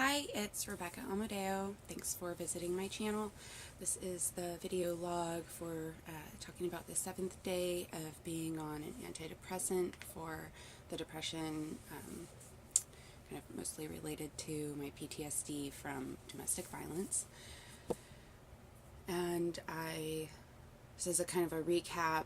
Hi, it's Rebecca Amadeo. Thanks for visiting my channel. This is the video log for talking about the 7th day of being on an antidepressant for the depression, kind of mostly related to my PTSD from domestic violence. And this is a kind of a recap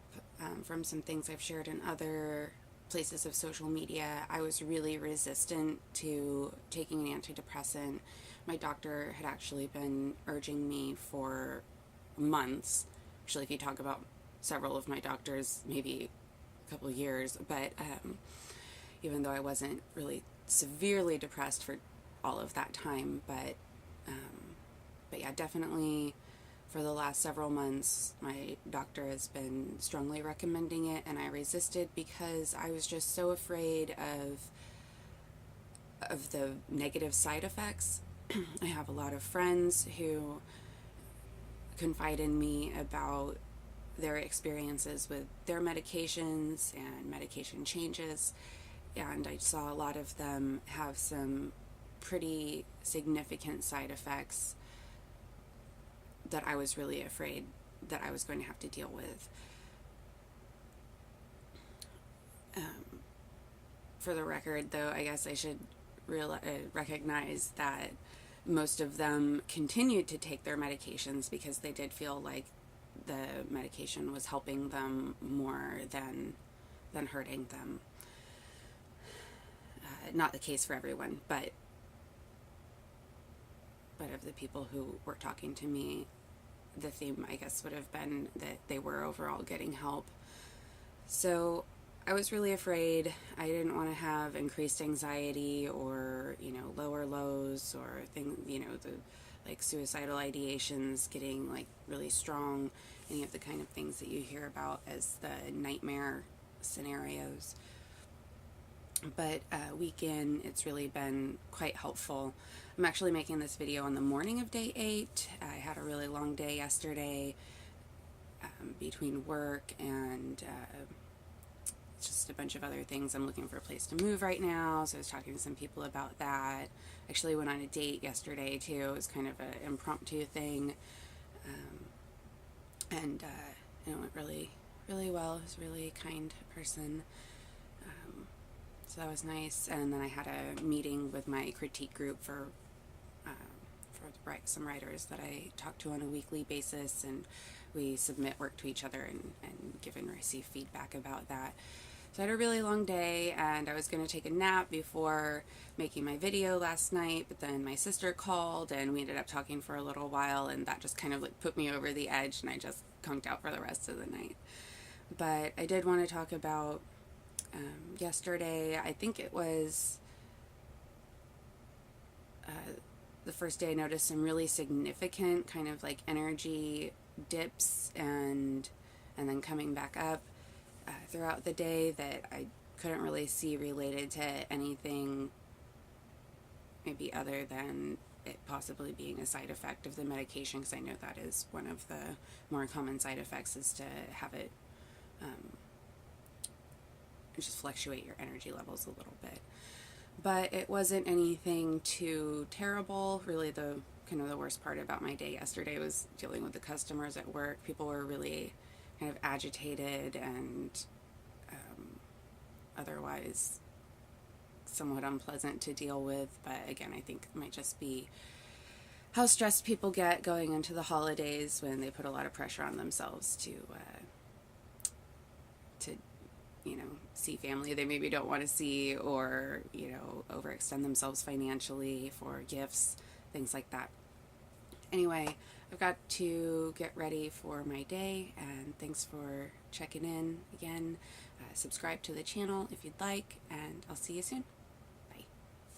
from some things I've shared in other places of social media. I was really resistant to taking an antidepressant. My doctor had actually been urging me for months. Actually, if you talk about several of my doctors, maybe a couple of years, but even though I wasn't really severely depressed for all of that time, but yeah, definitely for the last several months, my doctor has been strongly recommending it, and I resisted because I was just so afraid of the negative side effects. I have a lot of friends who confide in me about their experiences with their medications and medication changes, and I saw a lot of them have some pretty significant side effects that I was really afraid that I was going to have to deal with. For the record, though, I guess I should recognize that most of them continued to take their medications because they did feel like the medication was helping them more than hurting them. Not the case for everyone, but of the people who were talking to me, the theme, I guess, would have been that they were overall getting help. So I was really afraid. I didn't want to have increased anxiety or, lower lows or things, the like suicidal ideations getting like really strong, any of the kind of things that you hear about as the nightmare scenarios. But week in, it's really been quite helpful. I'm actually making this video on the morning of day 8. I had a really long day yesterday between work and just a bunch of other things. I'm looking for a place to move right now, so I was talking to some people about that. Actually went on a date yesterday too. It was kind of an impromptu thing, and it went really, really well. It was a really kind person. So that was nice. And then I had a meeting with my critique group for some writers that I talk to on a weekly basis, and we submit work to each other and give and receive feedback about that. So I had a really long day, and I was going to take a nap before making my video last night, but then my sister called and we ended up talking for a little while, and that just kind of like put me over the edge, and I just conked out for the rest of the night. But I did want to talk about yesterday. I think it was the first day I noticed some really significant kind of like energy dips and then coming back up throughout the day that I couldn't really see related to anything maybe other than it possibly being a side effect of the medication, because I know that is one of the more common side effects, is to have it just fluctuate your energy levels a little bit. But it wasn't anything too terrible. Really, the kind of the worst part about my day yesterday was dealing with the customers at work. People were really kind of agitated and otherwise somewhat unpleasant to deal with. But again, I think it might just be how stressed people get going into the holidays when they put a lot of pressure on themselves to see family they maybe don't want to see, or, overextend themselves financially for gifts, things like that. Anyway, I've got to get ready for my day, and thanks for checking in again. Subscribe to the channel if you'd like, and I'll see you soon.